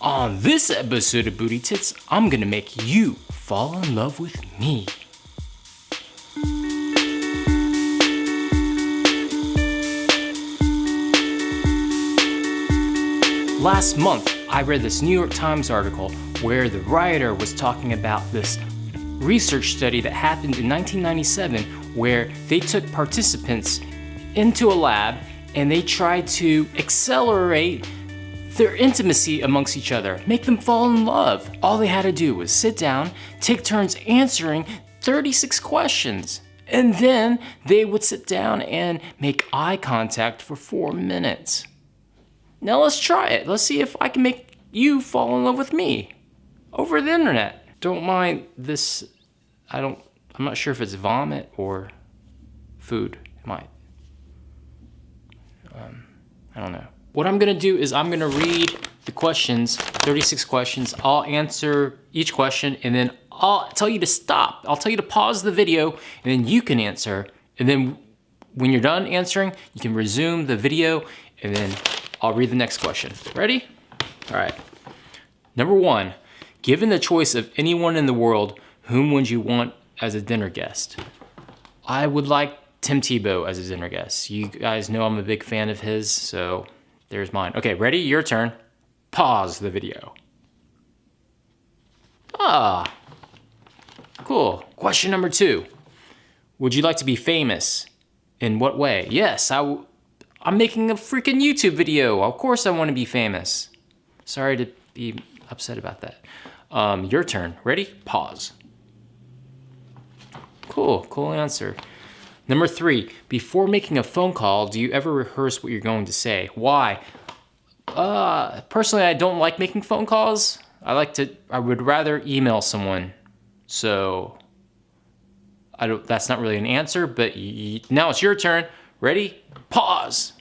On this episode of Booty Tits, I'm gonna make you fall in love with me. Last month, I read this New York Times article where the writer was talking about this research study that happened in 1997 where they took participants into a lab and they tried to accelerate their intimacy amongst each other, make them fall in love. All they had to do was sit down, take turns answering 36 questions, and then they would sit down and make eye contact for 4 minutes. Now let's try it. Let's see if I can make you fall in love with me over the internet. Don't mind this, I'm not sure if it's vomit or food. It might. I don't know. What I'm gonna do is I'm gonna read the questions, 36 questions. I'll answer each question and then I'll tell you to stop. I'll tell you to pause the video and then you can answer. And then when you're done answering, you can resume the video and then I'll read the next question. Ready? All right. Number 1, given the choice of anyone in the world, whom would you want as a dinner guest? I would like Tim Tebow as a dinner guest. You guys know I'm a big fan of his, so there's mine. Okay, ready? Your turn. Pause the video. Cool. Question number 2. Would you like to be famous? In what way? Yes, I'm making a freaking YouTube video. Of course I want to be famous. Sorry to be upset about that. Your turn. Ready? Pause. Cool answer. Number 3, before making a phone call, do you ever rehearse what you're going to say? Why? Personally, I don't like making phone calls. I would rather email someone. So, that's not really an answer, but now it's your turn. Ready? Pause.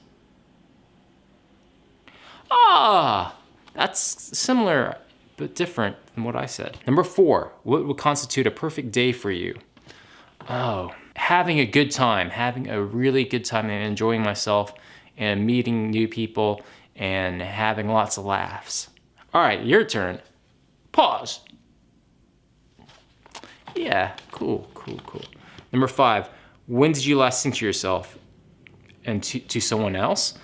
That's similar, but different than what I said. Number 4, what would constitute a perfect day for you? Having a good time, having a really good time and enjoying myself and meeting new people and having lots of laughs. All right, your turn. Pause. Yeah, cool. Number 5, when did you last sing to yourself and to someone else?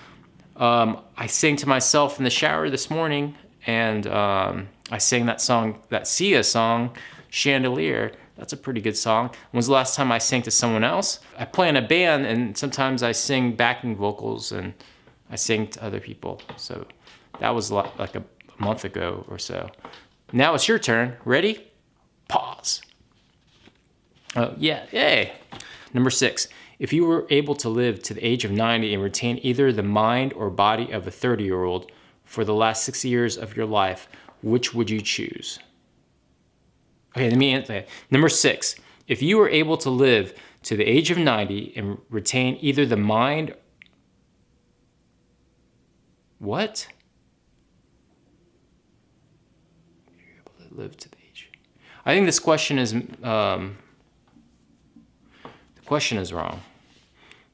I sang to myself in the shower this morning and I sang that song, that Sia song, Chandelier. That's a pretty good song. When was the last time I sang to someone else? I play in a band and sometimes I sing backing vocals and I sing to other people. So that was like a month ago or so. Now it's your turn. Ready? Pause. Yay. Number 6, if you were able to live to the age of 90 and retain either the mind or body of a 30-year-old for the last 60 years of your life, which would you choose? Okay, let me answer that. Number 6, if you were able to live to the age of 90 and retain either the mind... What? You're able to live to the age... I think this question is... the question is wrong.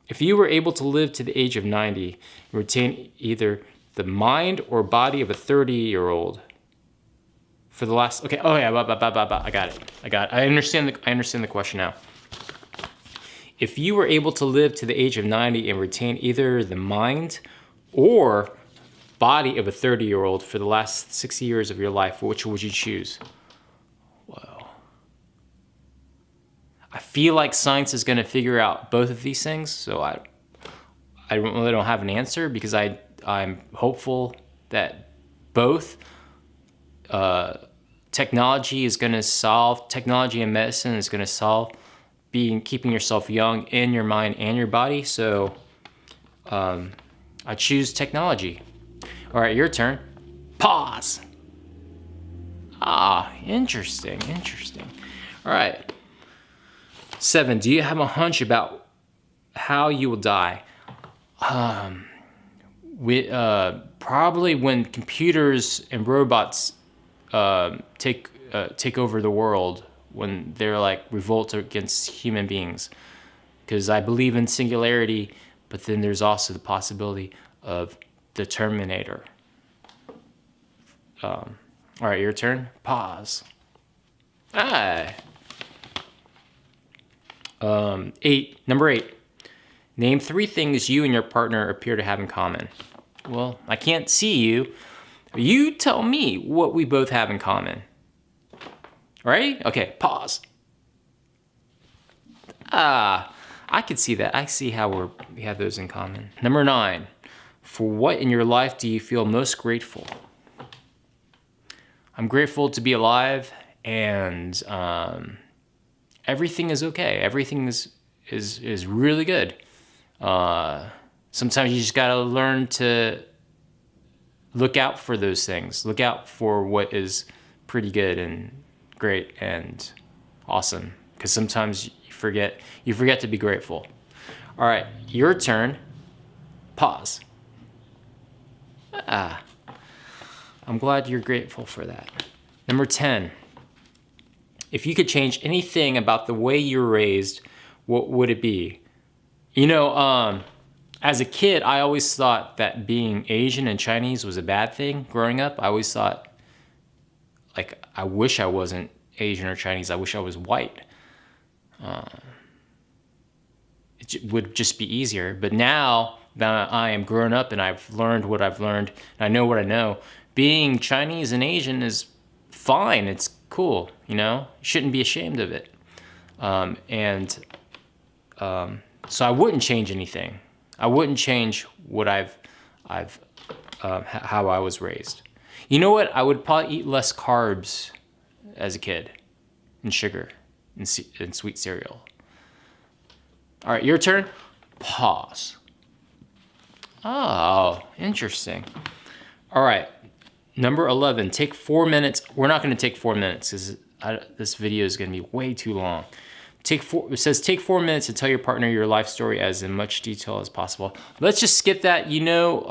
If you were able to live to the age of 90 and retain either the mind or body of a 30-year-old... For the last, okay, I got it. I understand the question now. If you were able to live to the age of 90 and retain either the mind or body of a 30-year-old for the last 60 years of your life, which would you choose? Whoa. I feel like science is going to figure out both of these things, so I really don't have an answer because I'm hopeful that both technology and medicine is going to solve keeping yourself young in your mind and your body. So I choose technology. All right, your turn. Pause. Interesting. All right. 7, do you have a hunch about how you will die? Probably when computers and robots take over the world, when they're like revolt against human beings, because I believe in singularity, but then there's also the possibility of the Terminator. All right, your turn. Pause. Ah. 8. Number 8. Name 3 things you and your partner appear to have in common. Well, I can't see you. You tell me what we both have in common. Right? Okay, pause. I could see that. I see how we have those in common. Number 9. For what in your life do you feel most grateful? I'm grateful to be alive, and everything is okay. Everything is really good. Sometimes you just gotta learn to look out for those things. Look out for what is pretty good and great and awesome. Because sometimes you forget to be grateful. All right, your turn. Pause. I'm glad you're grateful for that. Number 10. If you could change anything about the way you were raised, what would it be? You know, as a kid, I always thought that being Asian and Chinese was a bad thing growing up. I always thought, like, I wish I wasn't Asian or Chinese. I wish I was white. It would just be easier. But now that I am grown up and I've learned what I've learned, and I know what I know, being Chinese and Asian is fine. It's cool, you know? You shouldn't be ashamed of it. So I wouldn't change anything. I wouldn't change what how I was raised. You know what? I would probably eat less carbs as a kid, and sugar, and sweet cereal. All right, your turn. Pause. Oh, interesting. All right, number 11. Take 4 minutes. We're not going to take 4 minutes because this video is going to be way too long. It says take 4 minutes to tell your partner your life story as in much detail as possible. Let's just skip that. You know,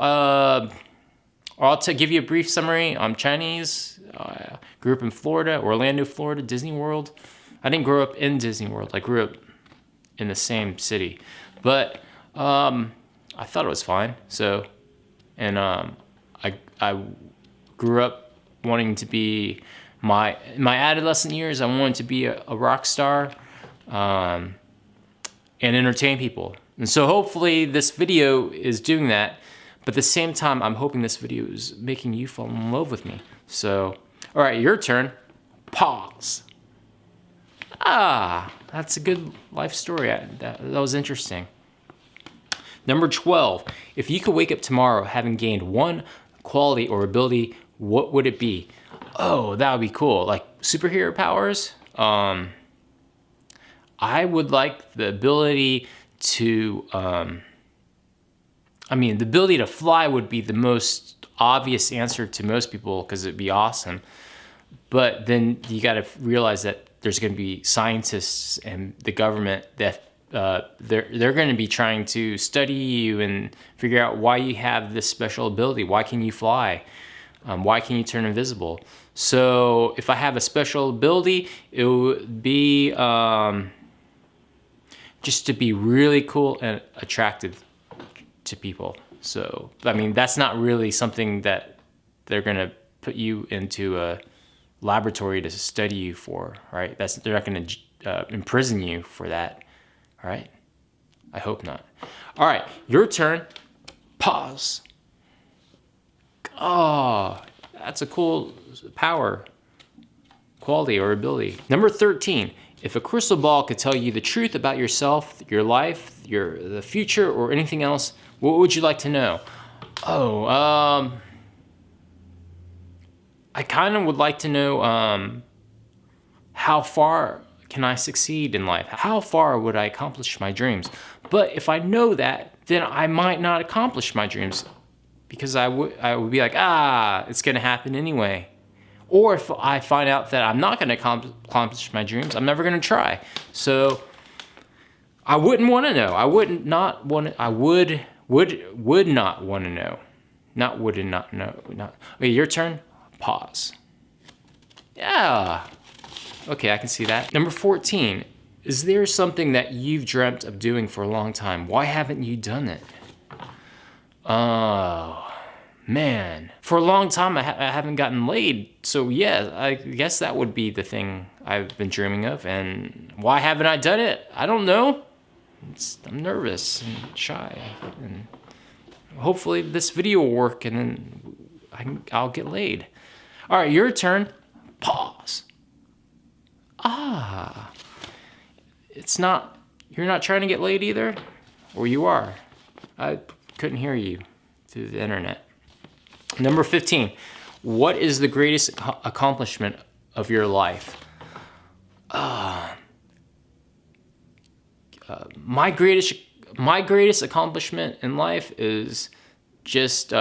I'll give you a brief summary. I'm Chinese. Grew up in Florida, Orlando, Florida, Disney World. I didn't grow up in Disney World. I grew up in the same city, but I thought it was fine. So, and I grew up wanting to be my adolescent years. I wanted to be a rock star. And entertain people. And so hopefully this video is doing that, but at the same time, I'm hoping this video is making you fall in love with me. So, all right, your turn. Pause. That's a good life story. That was interesting. Number 12, if you could wake up tomorrow having gained one quality or ability, what would it be? Oh, that would be cool. Like superhero powers? I would like the ability to, the ability to fly would be the most obvious answer to most people because it'd be awesome. But then you got to realize that there's going to be scientists and the government that they're going to be trying to study you and figure out why you have this special ability. Why can you fly? Why can you turn invisible? So if I have a special ability, it would be just to be really cool and attractive to people. So, that's not really something that they're going to put you into a laboratory to study you for, right? They're not going to imprison you for that, all right? I hope not. All right, your turn. Pause. Oh, that's a cool power, quality, or ability. Number 13. If a crystal ball could tell you the truth about yourself, your life, the future, or anything else, what would you like to know? I kind of would like to know how far can I succeed in life? How far would I accomplish my dreams? But if I know that, then I might not accomplish my dreams because I would be like, it's going to happen anyway. Or if I find out that I'm not going to accomplish my dreams, I'm never going to try. So I wouldn't want to know. I would not want to. I would not want to know. Not would and not know. Okay, your turn. Pause. Yeah. Okay, I can see that. Number 14. Is there something that you've dreamt of doing for a long time? Why haven't you done it? Man, for a long time I haven't gotten laid. So yeah, I guess that would be the thing I've been dreaming of. And why haven't I done it? I don't know. I'm nervous and shy. And hopefully this video will work and then I'll get laid. All right, your turn. Pause. Ah. You're not trying to get laid either? Or you are? I couldn't hear you through the internet. Number 15, what is the greatest accomplishment of your life? My greatest accomplishment in life is just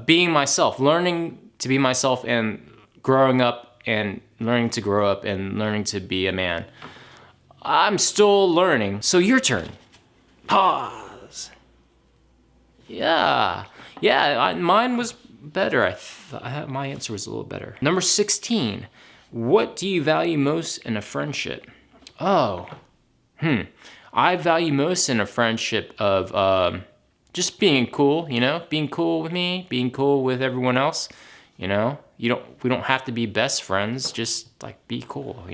being myself, learning to be myself and growing up and learning to grow up and learning to be a man. I'm still learning, so your turn. Pause. Yeah, mine was better. My answer was a little better. Number 16, what do you value most in a friendship? I value most in a friendship of just being cool, being cool with me, being cool with everyone else, we don't have to be best friends, just like be cool,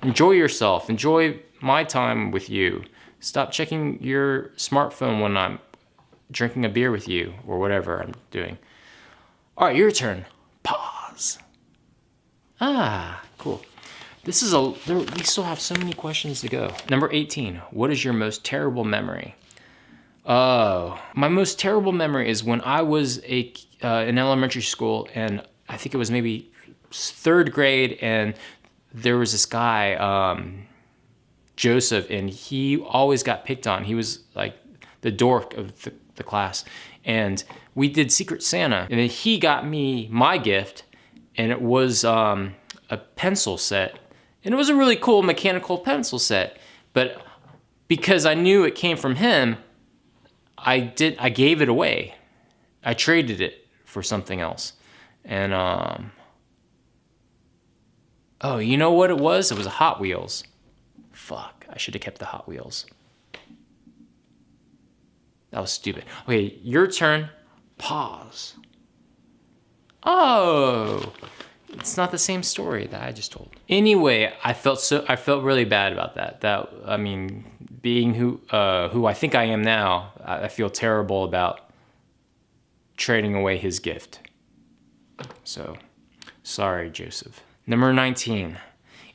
enjoy yourself, enjoy my time with you. Stop checking your smartphone when I'm drinking a beer with you or whatever I'm doing. All right, your turn. Pause. Cool. We still have so many questions to go. Number 18, what is your most terrible memory? Oh, my most terrible memory is when I was in elementary school, and I think it was maybe 3rd grade, and there was this guy, Joseph, and he always got picked on. He was like the dork of the class, and we did Secret Santa, and then he got me my gift, and it was a pencil set, and it was a really cool mechanical pencil set, but because I knew it came from him, I gave it away. I traded it for something else, and oh, you know what it was? It was a Hot Wheels. Fuck, I should have kept the Hot Wheels. That was stupid. Okay, your turn. Pause. Oh, it's not the same story that I just told. Anyway, I felt really bad about that. Being who I think I am now, I feel terrible about trading away his gift. So, sorry, Joseph. Number 19.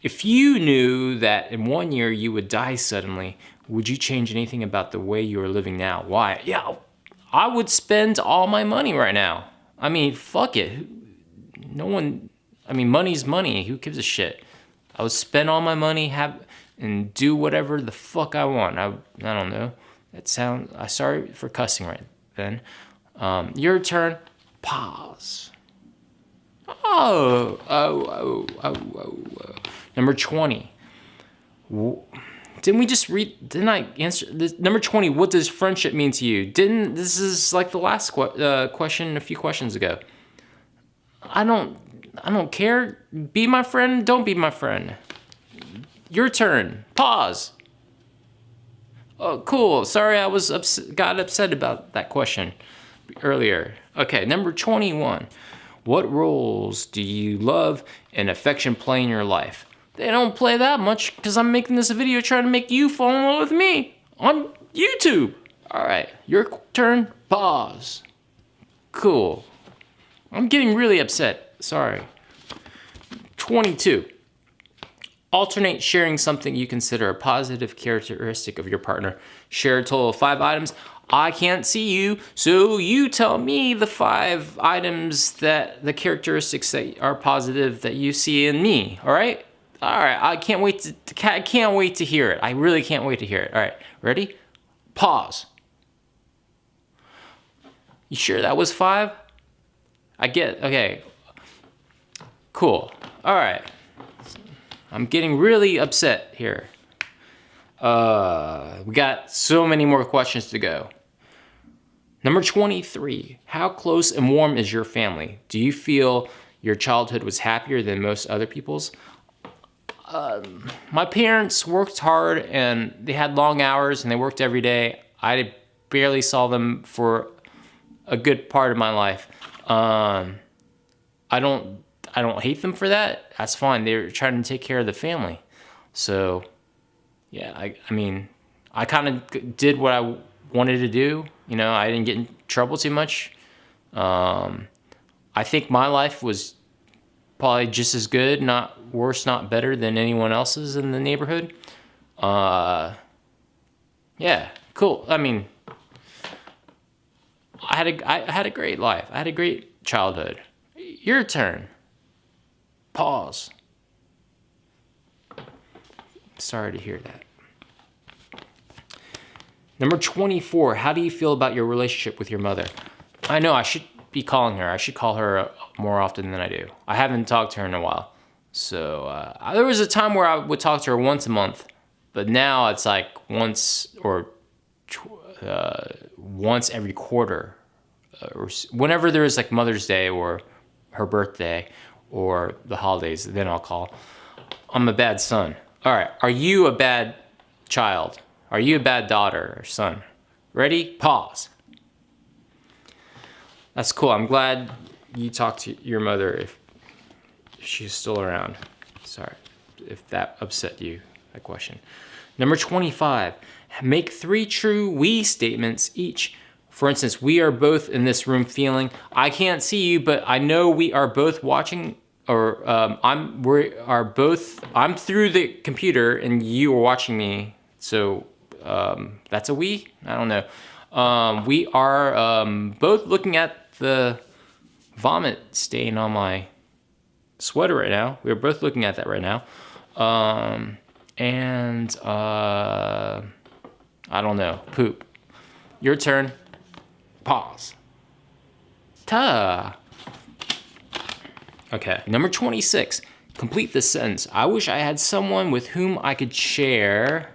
If you knew that in 1 year you would die suddenly, would you change anything about the way you are living now? Why? Yeah, I would spend all my money right now. Fuck it. Money's money. Who gives a shit? I would spend all my money, and do whatever the fuck I want. I don't know. I'm sorry for cussing right then. Your turn. Pause. Number 20. Didn't I answer this? Number 20, what does friendship mean to you? This is like the last question a few questions ago. I don't care. Be my friend, don't be my friend. Your turn. Pause. Oh, cool. Sorry I got upset about that question earlier. Okay, number 21. What roles do you love and affection play in your life? They don't play that much because I'm making this video trying to make you fall in love with me on YouTube. All right, your turn. Pause. Cool. I'm getting really upset. Sorry. 22. Alternate sharing something you consider a positive characteristic of your partner. Share a total of 5 items. I can't see you, so you tell me the 5 items the characteristics that are positive that you see in me. All right? All right. I can't wait to hear it. I really can't wait to hear it. All right. Ready? Pause. You sure that was 5? Okay. Cool. All right. I'm getting really upset here. We got so many more questions to go. Number 23, how close and warm is your family? Do you feel your childhood was happier than most other people's? My parents worked hard and they had long hours and they worked every day. I barely saw them for a good part of my life. I don't hate them for that. That's fine. They're trying to take care of the family. So, yeah, I mean, I kind of did what I wanted to do. You know, I didn't get in trouble too much. I think my life was probably just as good, not worse, not better than anyone else's in the neighborhood. Yeah, cool. I mean, I had a great life. I had a great childhood. Your turn. Pause. Sorry to hear that. Number 24, how do you feel about your relationship with your mother? I know I should be calling her. I should call her more often than I do. I haven't talked to her in a while. So there was a time where I would talk to her once a month, but now it's like once every quarter, or whenever there is like Mother's Day or her birthday or the holidays, then I'll call. I'm a bad son. All right, are you a bad child? Are you a bad daughter or son? Ready? Pause. That's cool. I'm glad you talked to your mother if she's still around. Sorry if that upset you, that question. Number 25, make 3 true we statements each. For instance, we are both in this room feeling. I can't see you, but I know we are both watching, or I'm through the computer and you are watching me. So that's a we? I don't know. We are both looking at the vomit stain on my sweater right now. We're both looking at that right now. And I don't know. Poop. Your turn. Pause. Ta. Okay. Number 26. Complete this sentence. I wish I had someone with whom I could share.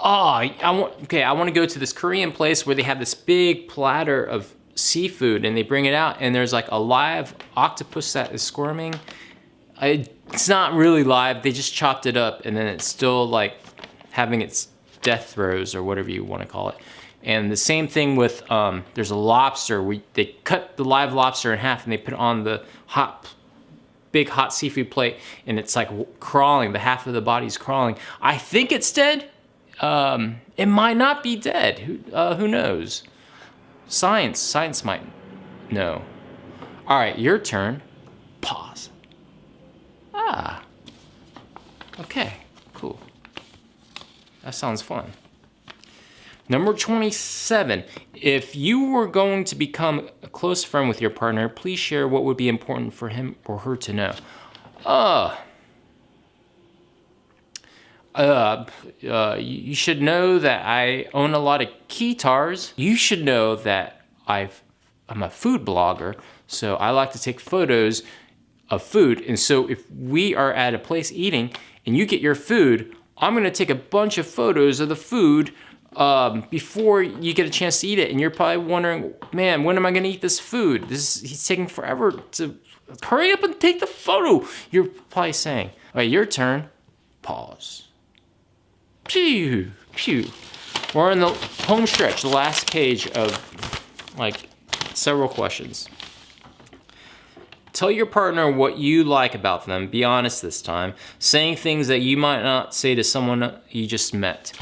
I want to go to this Korean place where they have this big platter of seafood and they bring it out and there's like a live octopus that is squirming. It's not really live. They just chopped it up and then it's still like having its death throes or whatever you want to call it. And the same thing with there's a lobster. They cut the live lobster in half and they put it on the big hot seafood plate and it's like crawling. The half of the body's crawling. I think it's dead. It might not be dead. Who knows? Science might know. All right, your turn. Pause. Okay, cool. That sounds fun. Number 27. If you were going to become a close friend with your partner, please share what would be important for him or her to know. You should know that I own a lot of guitars. You should know that I'm a food blogger, so I like to take photos of food. And so if we are at a place eating and you get your food, I'm gonna take a bunch of photos of the food before you get a chance to eat it. And you're probably wondering, man, when am I gonna eat this food? He's taking forever to hurry up and take the photo. You're probably saying, all right, your turn. Pause. Pew, pew. We're in the home stretch, the last page of like several questions. Tell your partner what you like about them. Be honest this time. Saying things that you might not say to someone you just met.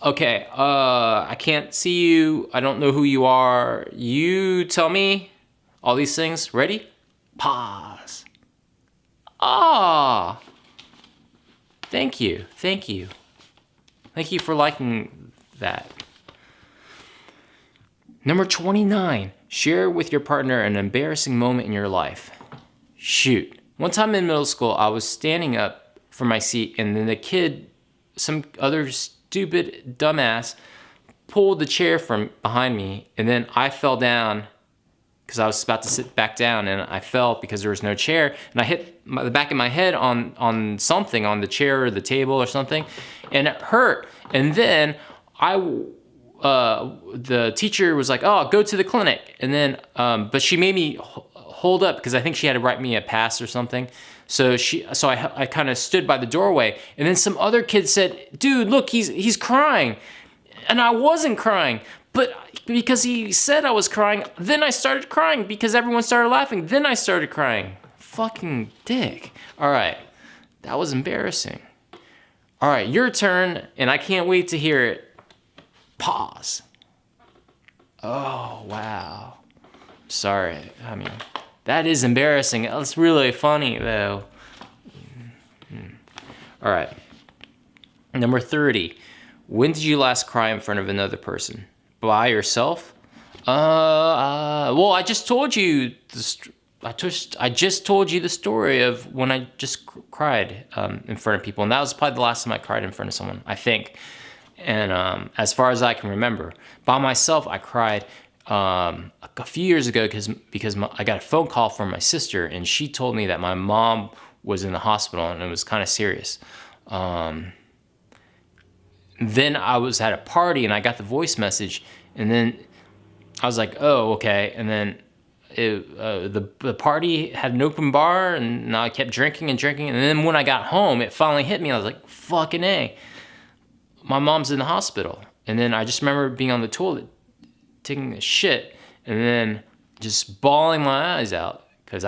Okay, I can't see you. I don't know who you are. You tell me all these things. Ready? Pause. Thank you. Thank you for liking that. Number 29. Share with your partner an embarrassing moment in your life. Shoot. One time in middle school, I was standing up from my seat and then the kid, some other stupid dumbass, pulled the chair from behind me and then I fell down because I was about to sit back down and I fell because there was no chair and I hit the back of my head on something, on the chair or the table or something, and it hurt. And then the teacher was like, "Oh, go to the clinic." And then, but she made me hold up because I think she had to write me a pass or something. So I kind of stood by the doorway, and then some other kid said, "Dude, look, he's crying," and I wasn't crying, But because he said I was crying, then I started crying because everyone started laughing. Then I started crying. Fucking dick. All right. That was embarrassing. All right, your turn, and I can't wait to hear it. Pause. Oh, wow. Sorry. I mean, that is embarrassing. That's really funny, though. All right. Number 30. When did you last cry in front of another person? By yourself? Well, I just told you I just told you the story of when I just cried in front of people, and that was probably the last time I cried in front of someone, I think. And as far as I can remember, by myself, I cried a few years ago because I got a phone call from my sister, and she told me that my mom was in the hospital and it was kind of serious. Then I was at a party and I got the voice message, and then I was like, oh, okay. And then the party had an open bar, and I kept drinking. And then when I got home, it finally hit me. I was like, fucking A, my mom's in the hospital. And then I just remember being on the toilet, taking a shit, and then just bawling my eyes out because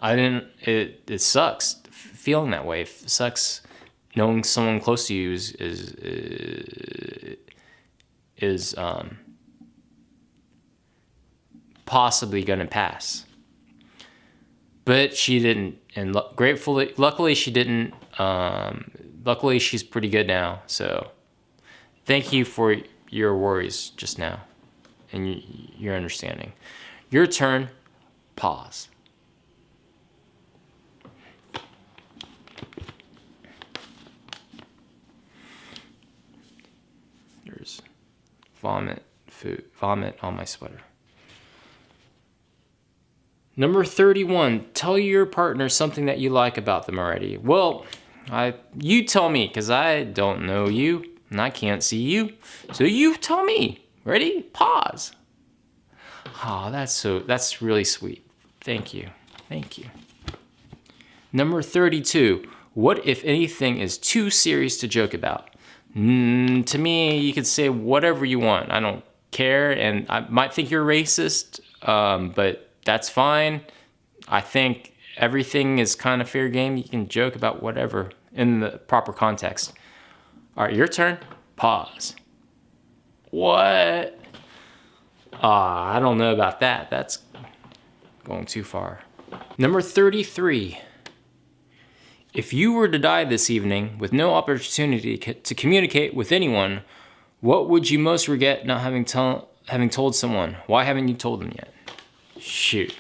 it sucks feeling that way. It sucks knowing someone close to you is possibly gonna pass. But she didn't, and luckily she didn't. Luckily she's pretty good now. So thank you for your worries just now and your understanding. Your turn. Pause. There's vomit on my sweater. Number 31, tell your partner something that you like about them already. Well, you tell me, because I don't know you and I can't see you. So you tell me. Ready? Pause. Oh, that's really sweet. Thank you. Number 32, what, if anything, is too serious to joke about? To me, you could say whatever you want. I don't care, and I might think you're racist, but that's fine. I think everything is kind of fair game. You can joke about whatever in the proper context. All right, your turn. Pause. What? I don't know about that. That's going too far. Number 33. If you were to die this evening with no opportunity to communicate with anyone, what would you most regret not having told someone? Why haven't you told them yet? Shoot.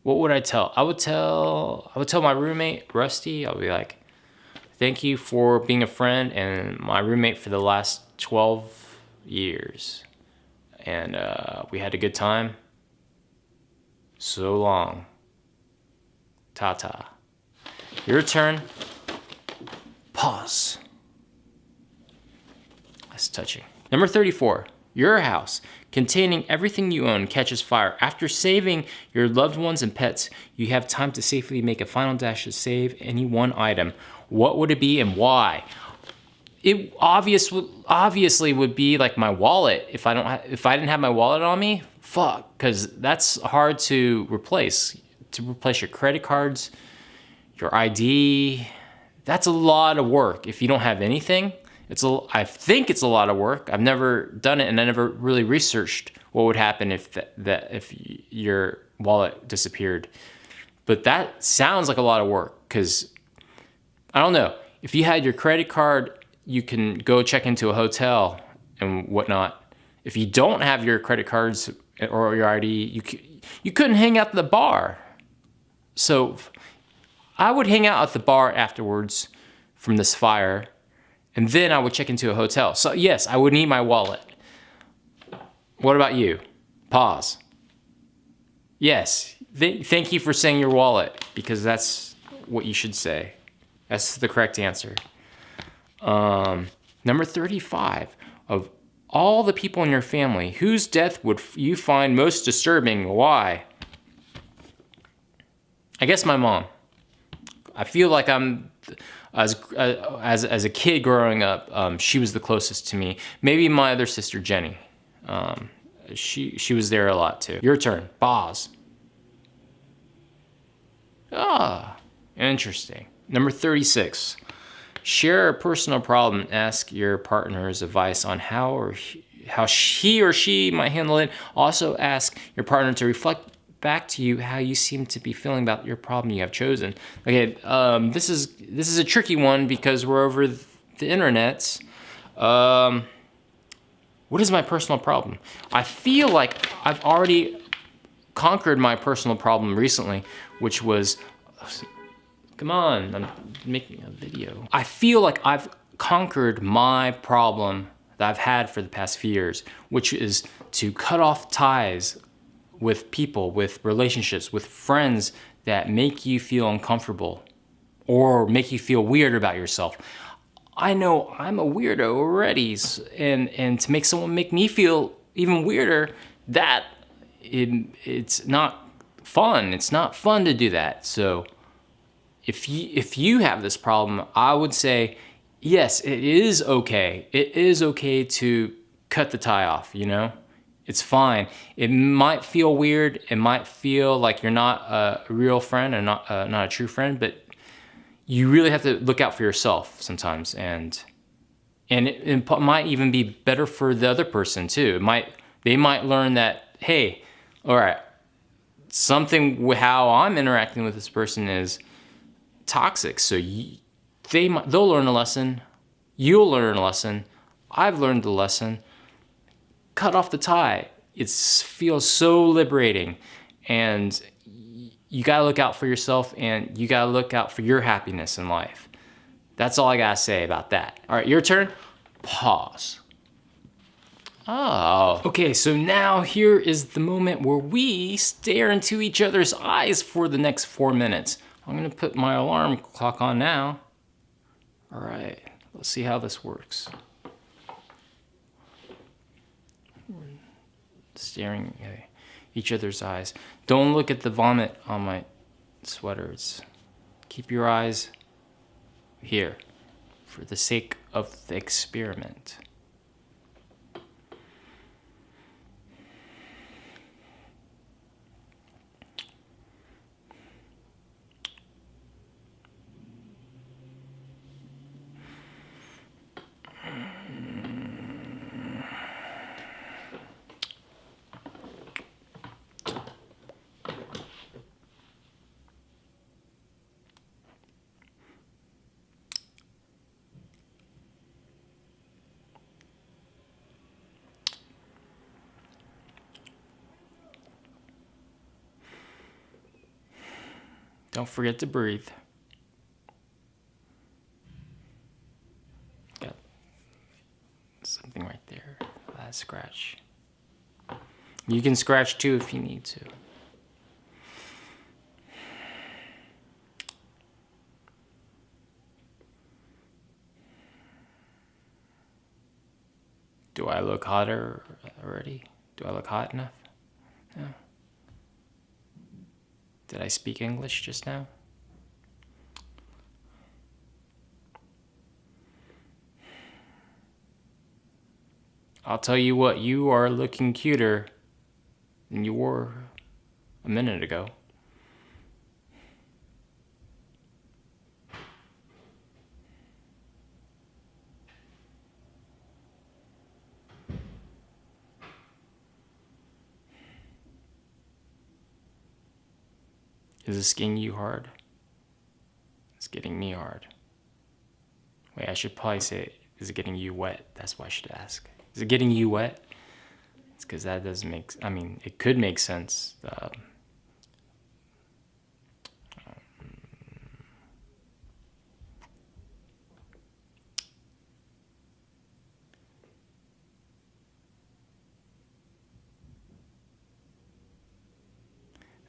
What would I tell? I would tell my roommate, Rusty. I'll be like, thank you for being a friend and my roommate for the last 12 years. And we had a good time. So long. Ta-ta. Your turn. Pause. That's touching. Number 34. Your house, containing everything you own, catches fire. After saving your loved ones and pets, you have time to safely make a final dash to save any one item. What would it be and why? It obviously would be like my wallet. If I didn't have my wallet on me, fuck, because that's hard to replace. To replace your credit cards, your ID, that's a lot of work. If you don't have anything, I think it's a lot of work. I've never done it, and I never really researched what would happen if your wallet disappeared. But that sounds like a lot of work, because I don't know. If you had your credit card, you can go check into a hotel and whatnot. If you don't have your credit cards or your ID, you couldn't hang out at the bar. So I would hang out at the bar afterwards from this fire, and then I would check into a hotel. So yes, I would need my wallet. What about you? Pause. Yes, thank you for saying your wallet, because that's what you should say. That's the correct answer. Number 35, of all the people in your family, whose death would you find most disturbing? Why? I guess my mom. I feel like I'm As a kid growing up, she was the closest to me. Maybe my other sister Jenny. She was there a lot too. Your turn. Pause. Ah, interesting. Number 36. Share a personal problem. Ask your partner's advice on how he or she might handle it. Also ask your partner to reflect back to you how you seem to be feeling about your problem you have chosen. Okay, this is a tricky one because we're over the internet. What is my personal problem? I feel like I've already conquered my personal problem recently, which was, come on, I'm making a video. I feel like I've conquered my problem that I've had for the past few years, which is to cut off ties with people, with relationships, with friends that make you feel uncomfortable or make you feel weird about yourself. I know I'm a weirdo already, and to make someone make me feel even weirder, it's not fun. It's not fun to do that. So if you have this problem, I would say, yes, it is okay. It is okay to cut the tie off, you know? It's fine. It might feel weird. It might feel like you're not a real friend and not a true friend, but you really have to look out for yourself sometimes. And it might even be better for the other person too. They might learn that, hey, all right, something how I'm interacting with this person is toxic. So they'll learn a lesson. You'll learn a lesson. I've learned the lesson. Cut off the tie. It feels so liberating, and you gotta look out for yourself, and you gotta look out for your happiness in life. That's all I gotta say about that. All right, your turn. Pause. Oh, okay, so now here is the moment where we stare into each other's eyes for the next 4 minutes. I'm gonna put my alarm clock on now. All right, let's see how this works. Staring at each other's eyes. Don't look at the vomit on my sweater. Keep your eyes here for the sake of the experiment. Don't forget to breathe. Got something right there. That scratch. You can scratch too if you need to. Do I look hotter already? Do I look hot enough? No. Did I speak English just now? I'll tell you what, you are looking cuter than you were a minute ago. Is this getting you hard? It's getting me hard. Wait, I should probably say, is it getting you wet? That's what I should ask. Is it getting you wet? It's because that doesn't make, I mean, it could make sense.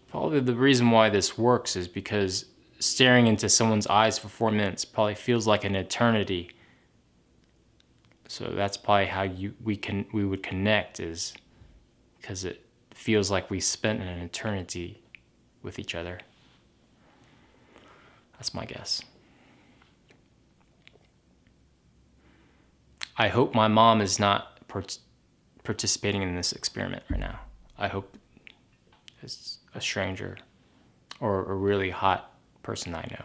Probably the reason why this works is because staring into someone's eyes for 4 minutes probably feels like an eternity. So that's probably how we would connect, is because it feels like we spent an eternity with each other. That's my guess. I hope my mom is not participating in this experiment right now. I hope it's a stranger or a really hot person I know.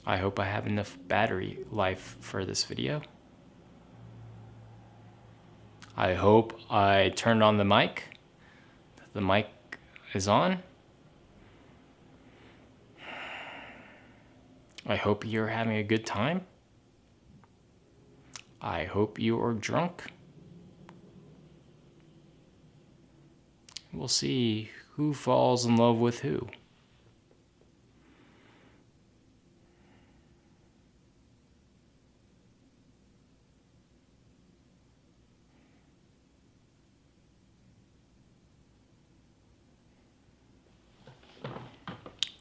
I hope I have enough battery life for this video. I hope I turned on the mic. The mic is on. I hope you're having a good time. I hope you are drunk. We'll see who falls in love with who.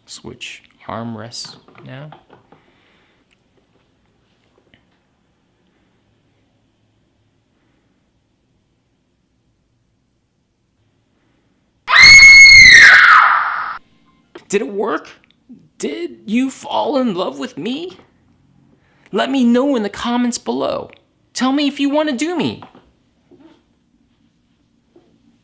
Switch armrests now. Did it work? Did you fall in love with me? Let me know in the comments below. Tell me if you want to do me.